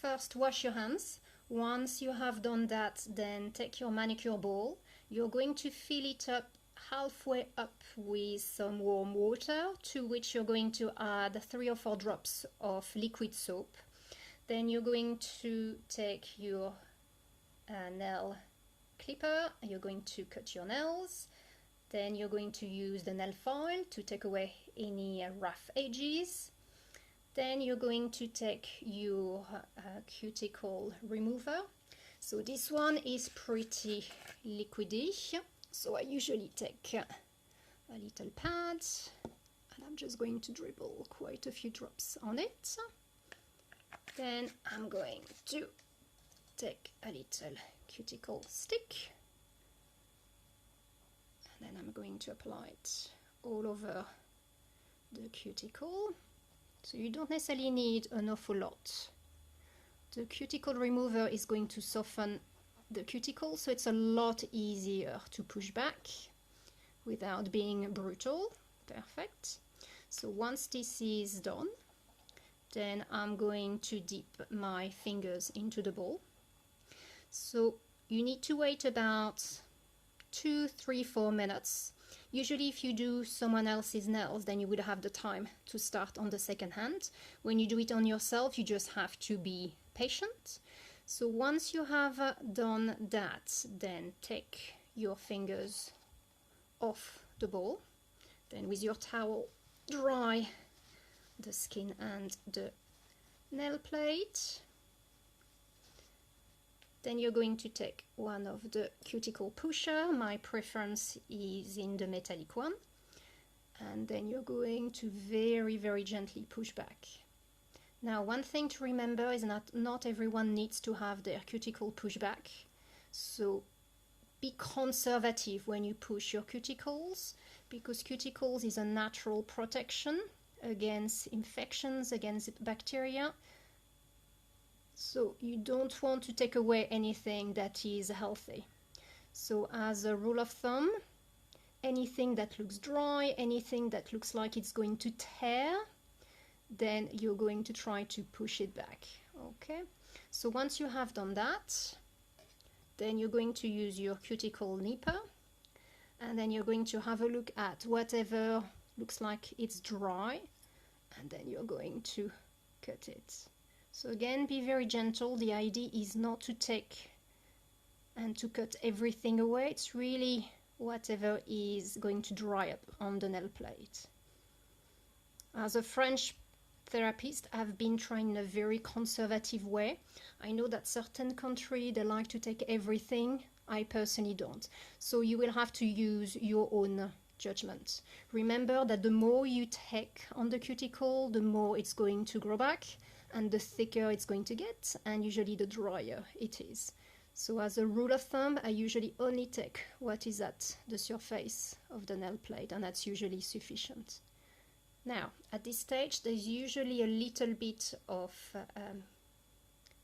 first wash your hands. Once you have done that, then take your manicure bowl. You're going to fill it up halfway up with some warm water, to which you're going to add 3 or 4 drops of liquid soap. Then you're going to take your nail clipper, you're going to cut your nails. Then you're going to use the nail file to take away any rough edges. Then you're going to take your cuticle remover. So this one is pretty liquidy, so I usually take a little pad and I'm just going to dribble quite a few drops on it. Then I'm going to take a little cuticle stick and then I'm going to apply it all over the cuticle. So you don't necessarily need an awful lot. The cuticle remover is going to soften the cuticle, so it's a lot easier to push back without being brutal. Perfect. So once this is done, then I'm going to dip my fingers into the bowl. So you need to wait about 2, 3, 4 minutes. Usually if you do someone else's nails, then you would have the time to start on the second hand. When you do it on yourself, you just have to be patient. So once you have done that, then take your fingers off the bowl. Then with your towel, dry the skin and the nail plate. Then you're going to take one of the cuticle pusher. My preference is in the metallic one. And then you're going to very, very gently push back. Now, one thing to remember is that not everyone needs to have their cuticle pushed back. So be conservative when you push your cuticles, because cuticles is a natural protection against infections, against bacteria. So you don't want to take away anything that is healthy. So as a rule of thumb, anything that looks dry, anything that looks like it's going to tear, then you're going to try to push it back. Okay, so once you have done that, then you're going to use your cuticle nipper, and then you're going to have a look at whatever looks like it's dry, and then you're going to cut it. So again, be very gentle. The idea is not to take and to cut everything away. It's really whatever is going to dry up on the nail plate. As a French therapist, I've been trying in a very conservative way. I know that certain countries, they like to take everything. I personally don't. So you will have to use your own judgment. Remember that the more you take on the cuticle, the more it's going to grow back, and the thicker it's going to get, and usually the drier it is. So as a rule of thumb, I usually only take what is at the surface of the nail plate, and that's usually sufficient. Now, at this stage, there's usually a little bit of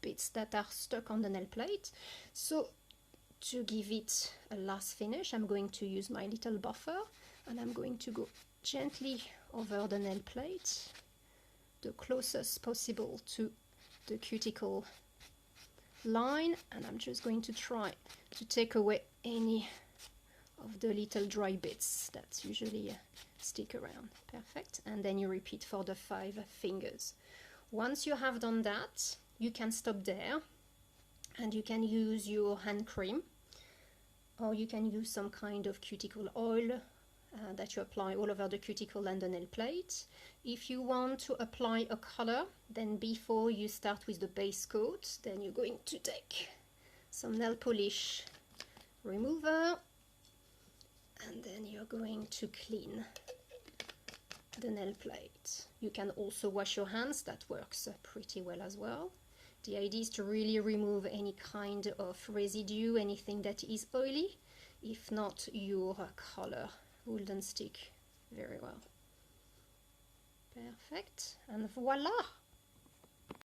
bits that are stuck on the nail plate. So to give it a last finish, I'm going to use my little buffer, and I'm going to go gently over the nail plate, the closest possible to the cuticle line, and I'm just going to try to take away any of the little dry bits that usually stick around. Perfect. And then you repeat for the 5 fingers. Once you have done that, you can stop there, and you can use your hand cream, or you can use some kind of cuticle oil that you apply all over the cuticle and the nail plate. If you want to apply a color, then before you start with the base coat, then you're going to take some nail polish remover, and then you're going to clean the nail plate. You can also wash your hands, that works pretty well as well. The idea is to really remove any kind of residue, anything that is oily. If not, your color wouldn't stick very well. Perfect, and voila!